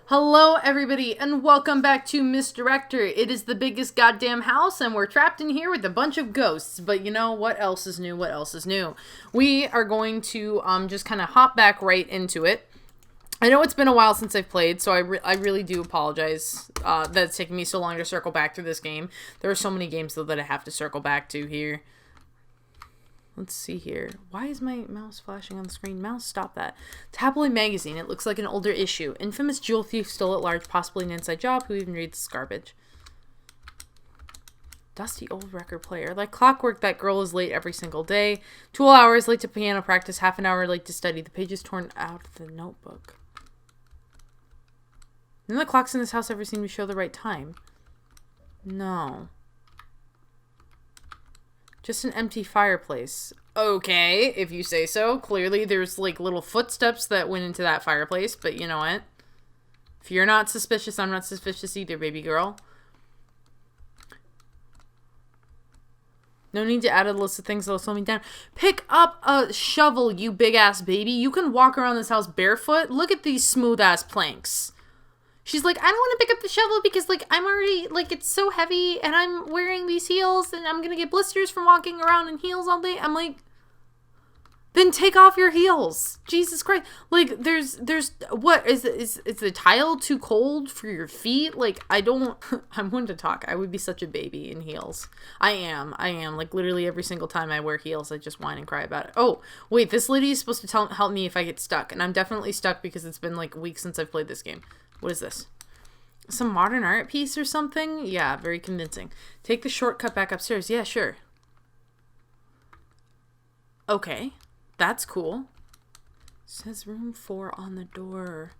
Hello everybody and welcome back to Misdirector. It is the biggest goddamn house and we're trapped in here with a bunch of ghosts. But you know what else is new? What else is new? We are going to just kind of hop back right into it. I know it's been a while since I've played, so I really do apologize that it's taking me so long to circle back to this game. There are so many games though that I have to circle back to here. Let's see here. Why is my mouse flashing on the screen? Mouse, stop that. Tabloid magazine. It looks like an older issue. Infamous jewel thief still at large, possibly an inside job. Who even reads this garbage? Dusty old record player. Like clockwork, that girl is late every single day. 2 hours late to piano practice. Half an hour late to study. The pages torn out of the notebook. None of the clocks in this house ever seem to show the right time. No. Just an empty fireplace. Okay, if you say so. Clearly there's like little footsteps that went into that fireplace, but you know what? If you're not suspicious, I'm not suspicious either, baby girl. No need to add a list of things that'll slow me down. Pick up a shovel, you big ass baby. You can walk around this house barefoot. Look at these smooth ass planks. She's like, I don't want to pick up the shovel because, like, I'm already, like, it's so heavy and I'm wearing these heels and I'm going to get blisters from walking around in heels all day. I'm like, then take off your heels. Jesus Christ. Like, there's, what, is the tile too cold for your feet? Like, I'm one to talk. I would be such a baby in heels. I am. Like, literally every single time I wear heels, I just whine and cry about it. Oh, wait, this lady is supposed to help me if I get stuck. And I'm definitely stuck because it's been, like, weeks since I've played this game. What is this? Some modern art piece or something? Yeah, very convincing. Take the shortcut back upstairs. Yeah, sure. Okay. That's cool. Says room 4 on the door.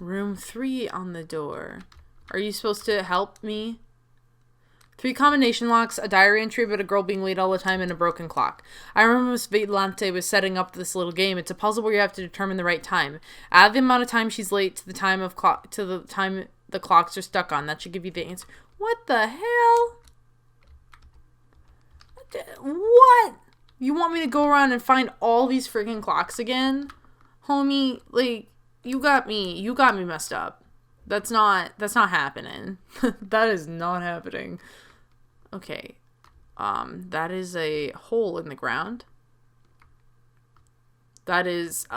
Room 3 on the door. Are you supposed to help me? 3 combination locks, a diary entry about a girl being late all the time, and a broken clock. I remember Miss Violante was setting up this little game. It's a puzzle where you have to determine the right time. Add the amount of time she's late to the time the clocks are stuck on. That should give you the answer. What the hell? What? You want me to go around and find all these freaking clocks again? Homie, like, you got me messed up. That's not happening. That is not happening. Okay, that is a hole in the ground. That is,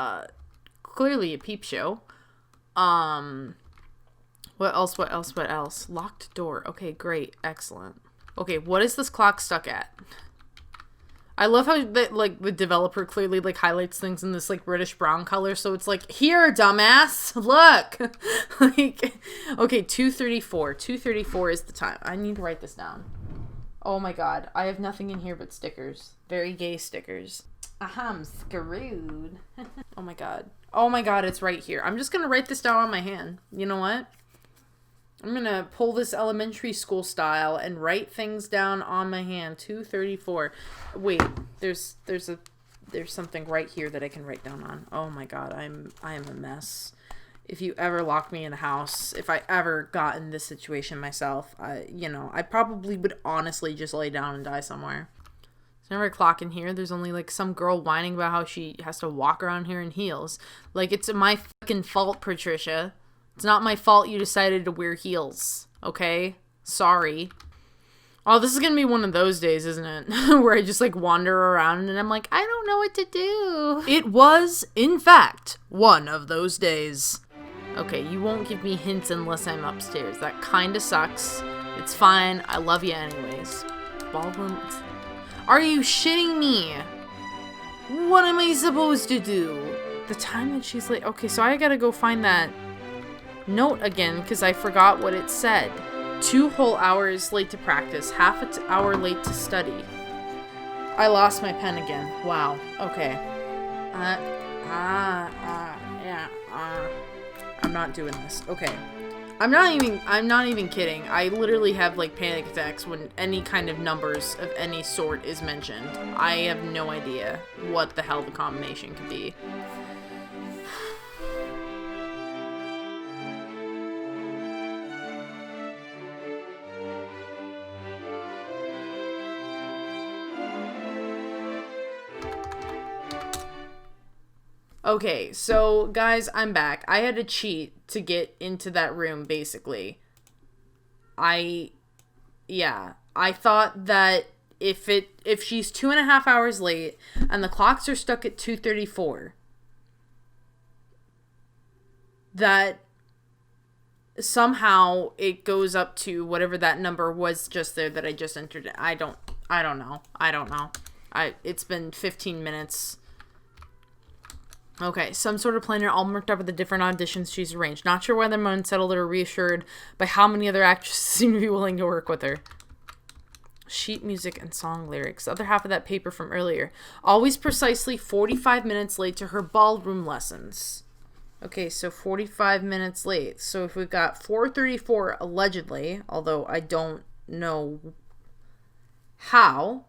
clearly a peep show. What else? Locked door. Okay, great. Excellent. Okay, what is this clock stuck at? I love how the developer clearly, like, highlights things in this, like, British brown color, so it's like, here, dumbass, look! Like, okay, 2:34. 2:34 is the time. I need to write this down. Oh my god, I have nothing in here but stickers. Very gay stickers. I'm screwed. Oh my god. Oh my god, it's right here. I'm just gonna write this down on my hand. You know what? I'm gonna pull this elementary school style and write things down on my hand. 2:34. Wait, there's something right here that I can write down on. Oh my god, I am a mess. If you ever lock me in a house, if I ever got in this situation myself, I probably would honestly just lay down and die somewhere. There's never a clock in here. There's only, like, some girl whining about how she has to walk around here in heels. Like, it's my fucking fault, Patricia. It's not my fault you decided to wear heels, okay? Sorry. Oh, this is gonna be one of those days, isn't it? Where I just, like, wander around and I'm like, I don't know what to do. It was, in fact, one of those days. Okay, you won't give me hints unless I'm upstairs. That kinda sucks. It's fine. I love you anyways. Ballroom. Are you shitting me? What am I supposed to do? The time that she's late. Okay, so I gotta go find that note again because I forgot what it said. 2 whole hours late to practice, half an hour late to study. I lost my pen again. Wow. Okay. I'm not doing this. Okay. I'm not even kidding. I literally have, like, panic attacks when any kind of numbers of any sort is mentioned. I have no idea what the hell the combination could be. Okay, so guys, I'm back. I had to cheat to get into that room, basically. Yeah, I thought that if she's 2.5 hours late and the clocks are stuck at 2:34, that somehow it goes up to whatever that number was just there that I just entered. I don't know. It's been 15 minutes. Okay, some sort of planner all marked up with the different auditions she's arranged. Not sure whether I'm unsettled or reassured by how many other actresses seem to be willing to work with her. Sheet music and song lyrics. The other half of that paper from earlier. Always precisely 45 minutes late to her ballroom lessons. Okay, so 45 minutes late. So if we've got 4:34 allegedly, although I don't know how.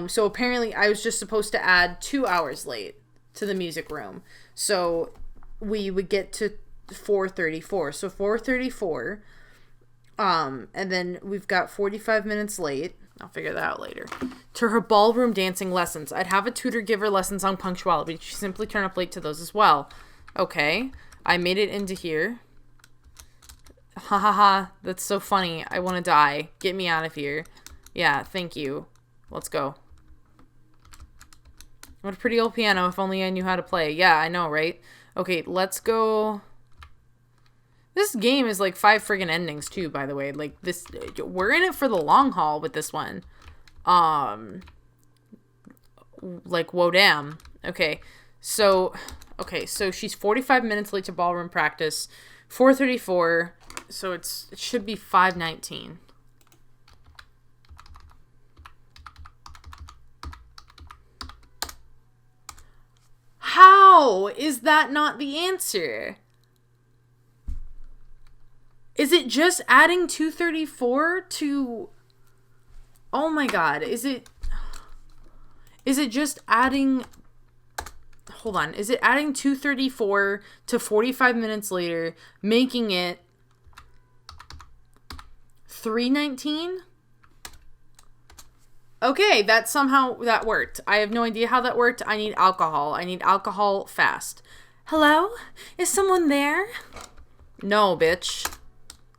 So apparently I was just supposed to add 2 hours late to the music room. So we would get to 4:34. So 4:34. And then we've got 45 minutes late. I'll figure that out later. To her ballroom dancing lessons. I'd have a tutor give her lessons on punctuality. She simply turn up late to those as well. Okay. I made it into here. Ha ha ha. That's so funny. I want to die. Get me out of here. Yeah, thank you. Let's go. What a pretty old piano. If only I knew how to play. Yeah, I know, right? Okay, let's go. This game is like 5 friggin' endings too, by the way. Like this, we're in it for the long haul with this one. Like whoa damn. Okay, so she's 45 minutes late to ballroom practice. 4:34. So it should be 5:19. How is that not the answer? Is it just adding 2:34 to... Oh my god, is it just adding... Hold on, is it adding 2:34 to 45 minutes later, making it 3:19? Okay, that worked. I have no idea how that worked. I need alcohol. I need alcohol fast. Hello? Is someone there? No, bitch.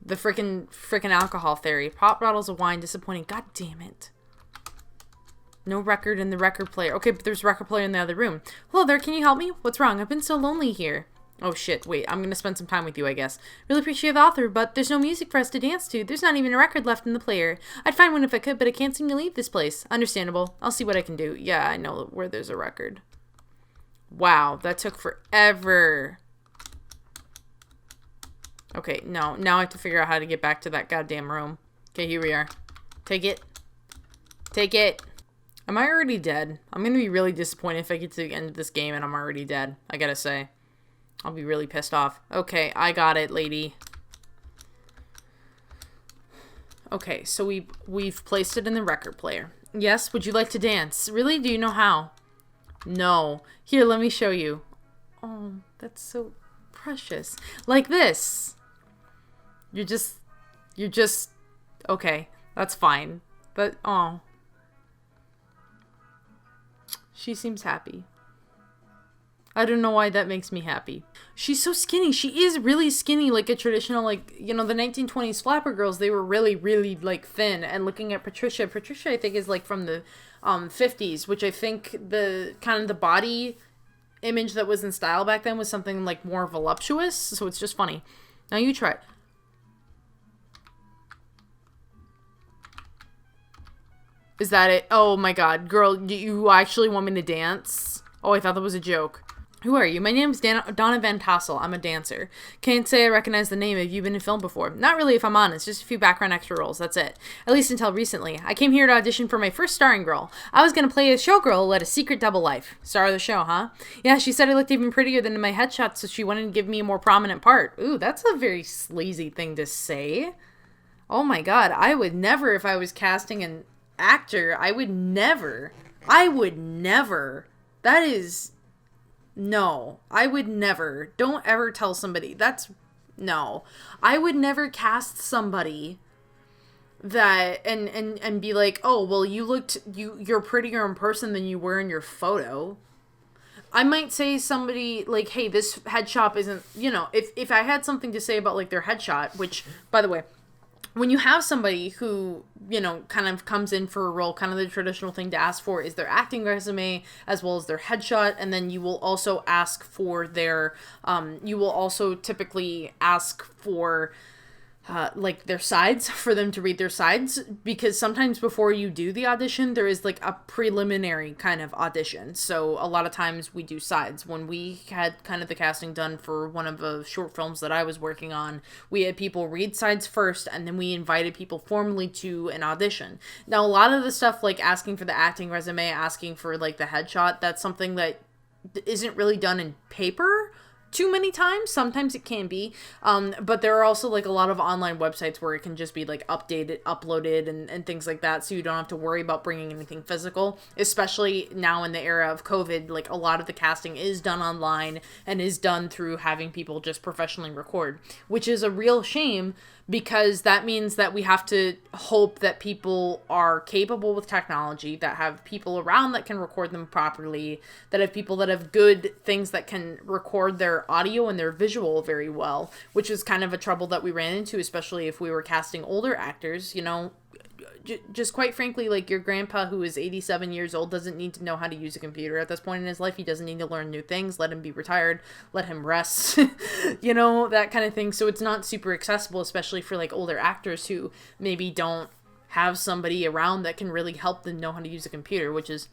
The frickin' alcohol theory. Pop bottles of wine, disappointing. God damn it. No record in the record player. Okay, but there's a record player in the other room. Hello there, can you help me? What's wrong? I've been so lonely here. Oh shit, wait, I'm gonna spend some time with you, I guess. Really appreciate the author, but there's no music for us to dance to. There's not even a record left in the player. I'd find one if I could, but I can't seem to leave this place. Understandable. I'll see what I can do. Yeah, I know where there's a record. Wow, that took forever. Okay, no, now I have to figure out how to get back to that goddamn room. Okay, here we are. Take it. Take it. Am I already dead? I'm gonna be really disappointed if I get to the end of this game and I'm already dead, I gotta say. I'll be really pissed off. Okay, I got it, lady. Okay, so we've placed it in the record player. Yes, would you like to dance? Really? Do you know how? No. Here, let me show you. Oh, that's so precious. Like this. You're just... Okay, that's fine. But, oh. She seems happy. I don't know why that makes me happy. She's so skinny. She is really skinny, like a traditional, like, you know, the 1920s flapper girls, they were really, really, like, thin. And looking at Patricia, I think, is, like, from the 50s, which I think the kind of the body image that was in style back then was something, like, more voluptuous. So it's just funny. Now you try it. Is that it? Oh, my God. Girl, do you actually want me to dance? Oh, I thought that was a joke. Who are you? My name's Donna Van Tassel. I'm a dancer. Can't say I recognize the name. Have you been in film before? Not really, if I'm honest. Just a few background extra roles. That's it. At least until recently. I came here to audition for my first starring role. I was going to play a showgirl who led a secret double life. Star of the show, huh? Yeah, she said I looked even prettier than in my headshot, so she wanted to give me a more prominent part. Ooh, that's a very sleazy thing to say. Oh my god. I would never, if I was casting an actor, I would never. That is... No, I would never. Don't ever tell somebody. No. I would never cast somebody that and be like, "Oh, well, you're prettier in person than you were in your photo." I might say somebody like, hey, this head shop isn't, you know, if I had something to say about like their headshot, which, by the way, when you have somebody who, you know, kind of comes in for a role, kind of the traditional thing to ask for is their acting resume as well as their headshot. And then you will also ask for their, you will also typically ask for like their sides, for them to read their sides, because sometimes before you do the audition there is like a preliminary kind of audition. So a lot of times we do sides. When we had kind of the casting done for one of the short films that I was working on, we had people read sides first and then we invited people formally to an audition. Now a lot of the stuff like asking for the acting resume, asking for like the headshot, that's something that isn't really done in paper too many times. Sometimes it can be, but there are also like a lot of online websites where it can just be like uploaded and things like that, so you don't have to worry about bringing anything physical, especially now in the era of COVID. Like a lot of the casting is done online and is done through having people just professionally record, which is a real shame, because that means that we have to hope that people are capable with technology, that have people around that can record them properly, that have people that have good things that can record their audio and their visual very well, which is kind of a trouble that we ran into, especially if we were casting older actors. You know, just quite frankly, like your grandpa who is 87 years old doesn't need to know how to use a computer at this point in his life. He doesn't need to learn new things. Let him be retired. Let him rest. You know, that kind of thing. So it's not super accessible, especially for like older actors who maybe don't have somebody around that can really help them know how to use a computer, which is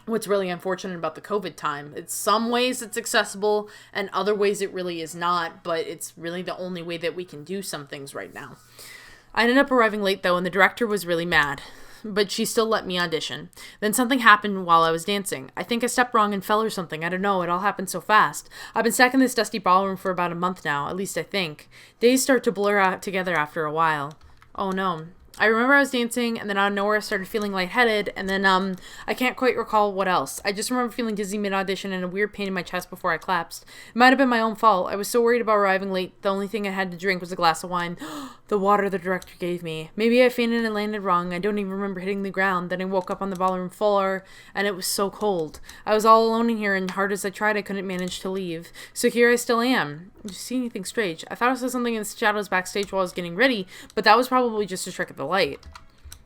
what's really unfortunate about the COVID time. It's some ways it's accessible and other ways it really is not, but it's really the only way that we can do some things right now. I ended up arriving late though, and the director was really mad, but she still let me audition. Then something happened while I was dancing. I think I stepped wrong and fell or something. I don't know. It all happened so fast. I've been stuck in this dusty ballroom for about a month now, at least I think. Days start to blur out together after a while. Oh no. I remember I was dancing, and then out of nowhere I started feeling lightheaded, and then, I can't quite recall what else. I just remember feeling dizzy mid-audition and a weird pain in my chest before I collapsed. It might have been my own fault. I was so worried about arriving late, the only thing I had to drink was a glass of wine. The water the director gave me. Maybe I fainted and landed wrong. I don't even remember hitting the ground. Then I woke up on the ballroom floor, and it was so cold. I was all alone in here, and hard as I tried, I couldn't manage to leave. So here I still am. Did you see anything strange? I thought I saw something in the shadows backstage while I was getting ready, but that was probably just a trick of the light.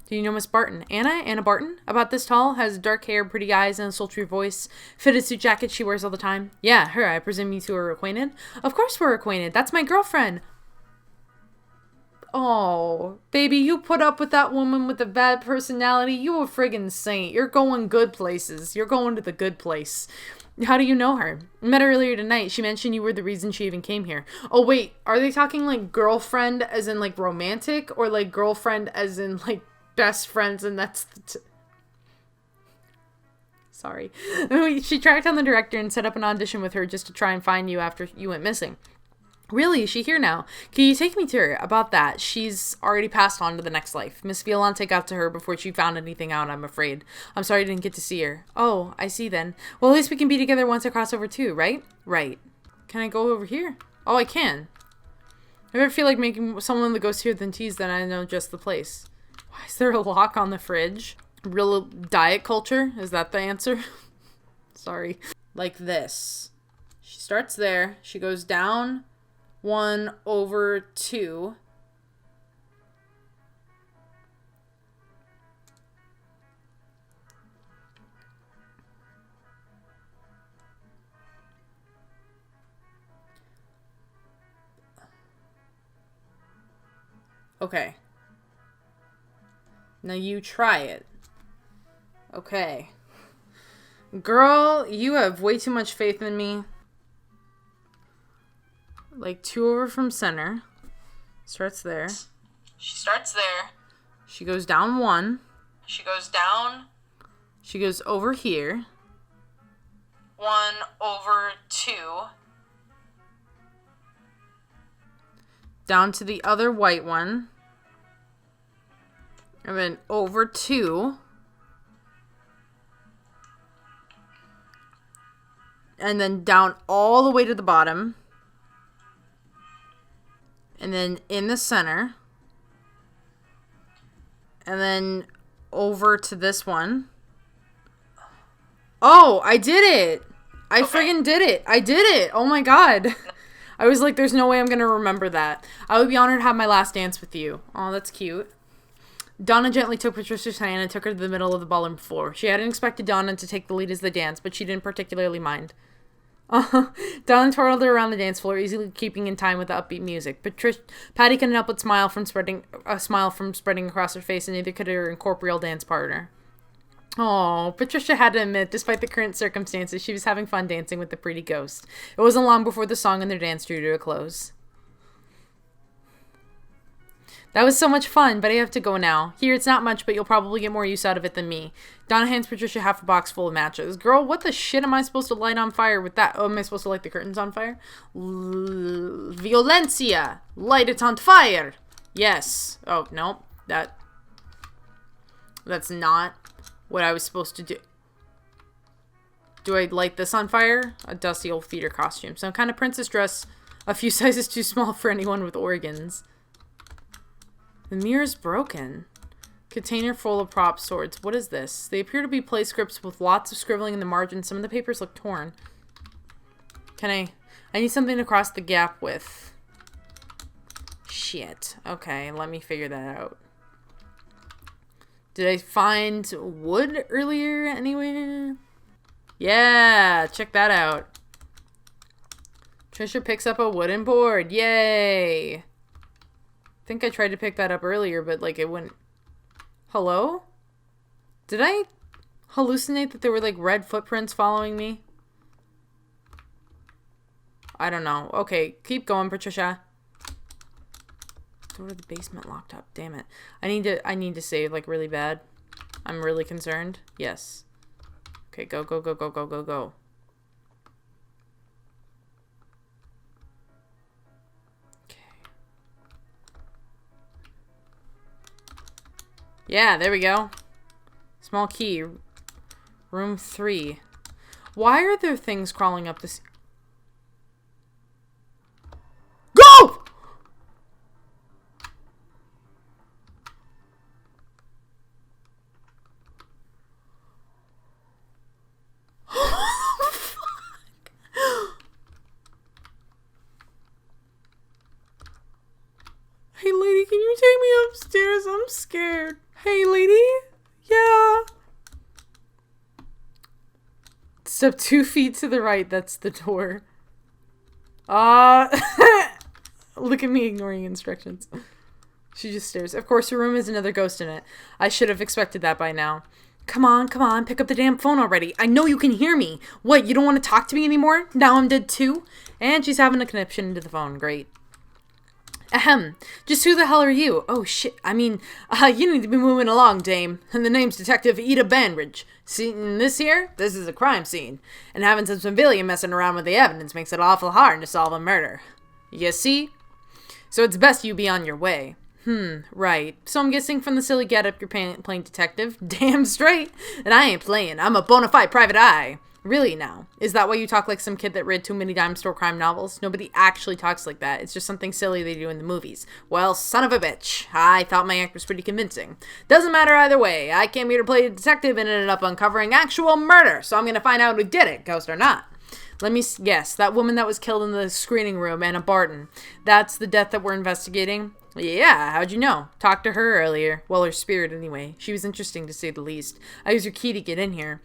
Do you know Miss Barton? Anna Barton? About this tall, has dark hair, pretty eyes, and a sultry voice. Fitted suit jacket she wears all the time. Yeah, her. I presume you two are acquainted? Of course we're acquainted. That's my girlfriend. Oh, baby, you put up with that woman with the bad personality. You a friggin' saint. You're going good places. You're going to the good place. How do you know her? I met her earlier tonight. She mentioned you were the reason she even came here. Oh, wait. Are they talking like girlfriend as in like romantic, or like girlfriend as in like best friends? And that's sorry. She tracked down the director and set up an audition with her just to try and find you after you went missing. Really? Is she here now? Can you take me to her? About that. She's already passed on to the next life. Miss Violante got to her before she found anything out, I'm afraid. I'm sorry I didn't get to see her. Oh, I see then. Well, at least we can be together once I cross over too, right? Right. Can I go over here? Oh, I can. I ever feel like making someone that goes here than tease, then I know just the place. Why is there a lock on the fridge? Real diet culture? Is that the answer? Sorry. Like this. She starts there. She goes down 1 over 2. Okay. Now you try it. Okay. Girl, you have way too much faith in me. Like 2 over from center. Starts there. She starts there. She goes down 1. She goes down. She goes over here. 1 over 2. Down to the other white one. And then over 2. And then down all the way to the bottom. And then in the center. And then over to this one. Oh, I did it. I friggin' did it. I did it. Oh my god. I was like, there's no way I'm gonna remember that. I would be honored to have my last dance with you. Oh, that's cute. Donna gently took Patricia's hand and took her to the middle of the ballroom floor. She hadn't expected Donna to take the lead as they danced, but she didn't particularly mind. Donna twirled her around the dance floor, easily keeping in time with the upbeat music. Patty couldn't help but smile from spreading across her face, and neither could her incorporeal dance partner. Oh, Patricia had to admit, despite the current circumstances, she was having fun dancing with the pretty ghost. It wasn't long before the song and their dance drew to a close. That was so much fun, but I have to go now. Here, it's not much, but you'll probably get more use out of it than me. Donna hands Patricia half a box full of matches. Girl, what the shit am I supposed to light on fire with that? Oh, am I supposed to light the curtains on fire? Violencia! Light it on fire! Yes. Oh, no. That's not what I was supposed to do. Do I light this on fire? A dusty old feeder costume. Some kind of princess dress. A few sizes too small for anyone with organs. The mirror's broken. Container full of prop swords. What is this? They appear to be play scripts with lots of scribbling in the margins. Some of the papers look torn. I need something to cross the gap with. Shit. Okay, let me figure that out. Did I find wood earlier anywhere? Yeah, check that out. Trisha picks up a wooden board. Yay! I think I tried to pick that up earlier, but like it wouldn't. Hello? Did I hallucinate that there were like red footprints following me? I don't know. Okay, keep going, Patricia. Door to the basement locked up. Damn it. I need to save like really bad. I'm really concerned. Yes. Okay, go, go, go, go, go, go, go. Yeah, there we go. Small key. Room 3. Why are there things crawling up this... Go! Hey, lady, can you take me upstairs? I'm scared. Hey, lady? Yeah. Step 2 feet to the right. That's the door. Look at me ignoring instructions. She just stares. Of course, her room has another ghost in it. I should have expected that by now. Come on, pick up the damn phone already. I know you can hear me. What, you don't want to talk to me anymore? Now I'm dead too? And she's having a connection into the phone. Great. Ahem. Just who the hell are you? Oh, shit. I mean, you need to be moving along, dame. And the name's Detective Ida Banbridge. See, this here? This is a crime scene. And having some civilian messing around with the evidence makes it awful hard to solve a murder. You see? So it's best you be on your way. Right. So I'm guessing from the silly getup you're playing detective? Damn straight. And I ain't playing. I'm a bona fide private eye. Really now? Is that why you talk like some kid that read too many dime store crime novels? Nobody actually talks like that. It's just something silly they do in the movies. Well, son of a bitch. I thought my act was pretty convincing. Doesn't matter either way. I came here to play a detective and ended up uncovering actual murder. So I'm gonna find out who did it, ghost or not. Let me guess. That woman that was killed in the screening room, Anna Barton. That's the death that we're investigating? Yeah, how'd you know? Talked to her earlier. Well, her spirit anyway. She was interesting to say the least. I used her key to get in here.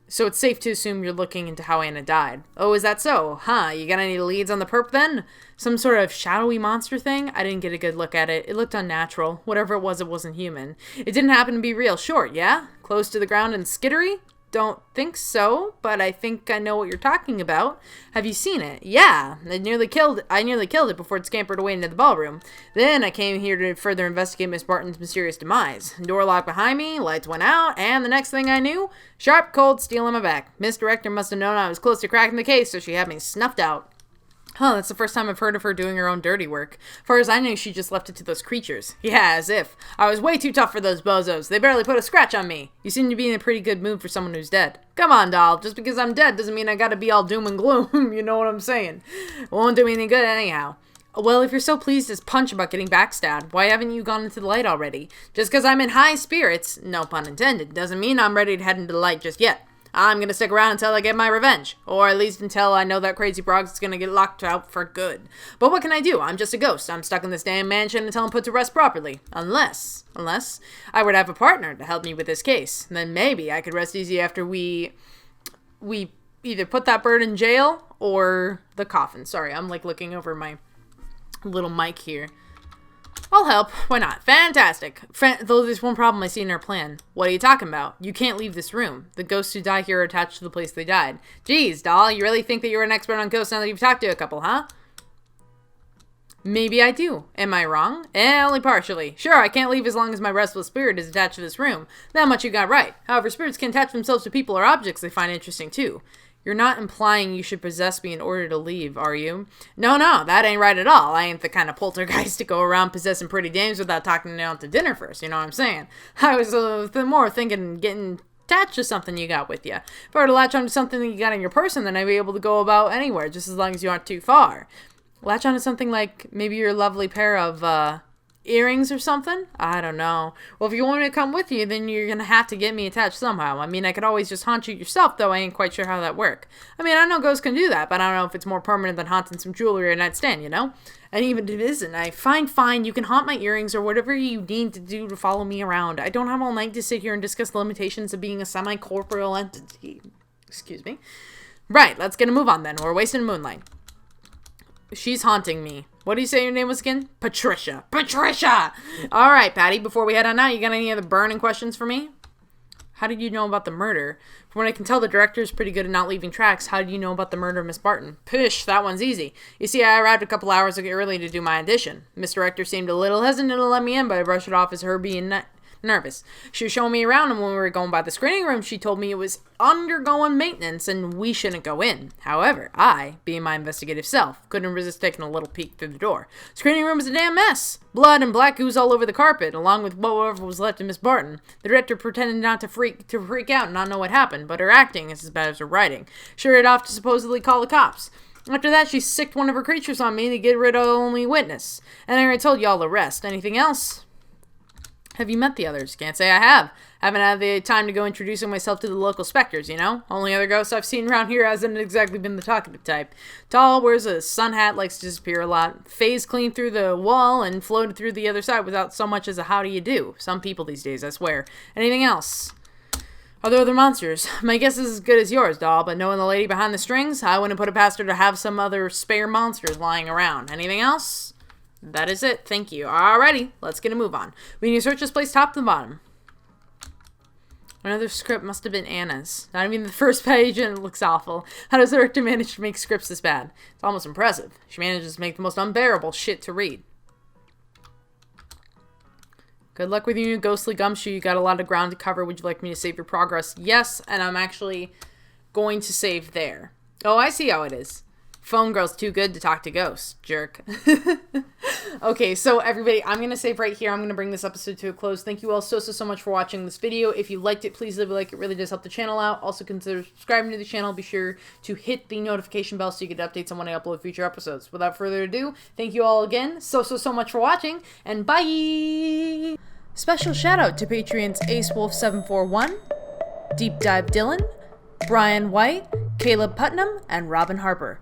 So it's safe to assume you're looking into how Anna died. Oh, is that so? Huh, you got any leads on the perp then? Some sort of shadowy monster thing? I didn't get a good look at it. It looked unnatural. Whatever it wasn't human. It didn't happen to be real short, yeah? Close to the ground and skittery? Don't think so, but I think I know what you're talking about. Have you seen it? Yeah, I nearly killed it before it scampered away into the ballroom. Then I came here to further investigate Miss Barton's mysterious demise. Door locked behind me, lights went out, and the next thing I knew, sharp, cold steel in my back. Miss Director must have known I was close to cracking the case, so she had me snuffed out. Huh, that's the first time I've heard of her doing her own dirty work. As far as I knew, she just left it to those creatures. Yeah, as if. I was way too tough for those bozos. They barely put a scratch on me. You seem to be in a pretty good mood for someone who's dead. Come on, doll. Just because I'm dead doesn't mean I gotta be all doom and gloom. You know what I'm saying? It won't do me any good anyhow. Well, if you're so pleased as punch about getting backstabbed, why haven't you gone into the light already? Just because I'm in high spirits, no pun intended, doesn't mean I'm ready to head into the light just yet. I'm gonna stick around until I get my revenge. Or at least until I know that crazy Brock's gonna get locked out for good. But what can I do? I'm just a ghost. I'm stuck in this damn mansion until I'm put to rest properly. Unless I were to have a partner to help me with this case. Then maybe I could rest easy after we either put that bird in jail or the coffin. Sorry, I'm like looking over my little mic here. I'll help. Why not? Fantastic. Though there's one problem I see in our plan. What are you talking about? You can't leave this room. The ghosts who die here are attached to the place they died. Geez, doll, you really think that you're an expert on ghosts now that you've talked to a couple, huh? Maybe I do. Am I wrong? Only partially. Sure, I can't leave as long as my restless spirit is attached to this room. That much you got right. However, spirits can attach themselves to people or objects they find interesting too. You're not implying you should possess me in order to leave, are you? No, that ain't right at all. I ain't the kind of poltergeist to go around possessing pretty dames without talking them out to dinner first, you know what I'm saying? I was more thinking getting attached to something you got with you. If I were to latch onto something that you got in your person, then I'd be able to go about anywhere, just as long as you aren't too far. Latch onto something like maybe your lovely pair of, earrings or something? I don't know. Well, if you want me to come with you, then you're gonna have to get me attached somehow. I mean, I could always just haunt you yourself, though I ain't quite sure how that work. I mean, I know ghosts can do that, but I don't know if it's more permanent than haunting some jewelry or a nightstand, you know? And even if it isn't, fine, you can haunt my earrings or whatever you need to do to follow me around. I don't have all night to sit here and discuss the limitations of being a semi-corporeal entity. Excuse me. Right, let's get a move on then. We're wasting moonlight. She's haunting me. What do you say your name was again? Patricia. Patricia! Alright, Patty, before we head on out, you got any other burning questions for me? How did you know about the murder? From what I can tell, the director is pretty good at not leaving tracks. How did you know about the murder of Miss Barton? Pish, that one's easy. You see, I arrived a couple hours early to do my audition. Miss Director seemed a little hesitant to let me in, but I brushed it off as her being nervous. She was showing me around, and when we were going by the screening room, she told me it was undergoing maintenance and we shouldn't go in. However, I, being my investigative self, couldn't resist taking a little peek through the door. Screening room was a damn mess. Blood and black ooze all over the carpet, along with whatever was left of Miss Barton. The director pretended not to freak out and not know what happened, but her acting is as bad as her writing. She hurried off to supposedly call the cops. After that, she sicked one of her creatures on me to get rid of the only witness. And I already told you all the rest. Anything else? Have you met the others? Can't say I have. Haven't had the time to go introducing myself to the local specters, you know? Only other ghost I've seen around here hasn't exactly been the talkative type. Tall, wears a sun hat, likes to disappear a lot, phased clean through the wall, and floated through the other side without so much as a how do you do. Some people these days, I swear. Anything else? Are there other monsters? My guess is as good as yours, doll, but knowing the lady behind the strings, I wouldn't put it past her to have some other spare monsters lying around. Anything else? That is it. Thank you. Alrighty, let's get a move on. We need to search this place top to bottom. Another script must have been Anna's. Not even the first page, and it looks awful. How does the director manage to make scripts this bad? It's almost impressive. She manages to make the most unbearable shit to read. Good luck with your new ghostly gumshoe. You got a lot of ground to cover. Would you like me to save your progress? Yes, and I'm actually going to save there. Oh, I see how it is. Phone girl's too good to talk to ghosts. Jerk. Okay, so everybody, I'm going to save right here. I'm going to bring this episode to a close. Thank you all so much for watching this video. If you liked it, please leave a like. It really does help the channel out. Also, consider subscribing to the channel. Be sure to hit the notification bell so you get updates on when I upload future episodes. Without further ado, thank you all again so much for watching, and bye! Special shout out to Patreons AceWolf741, Deep Dive Dylan, Brian White, Caleb Putnam, and Robin Harper.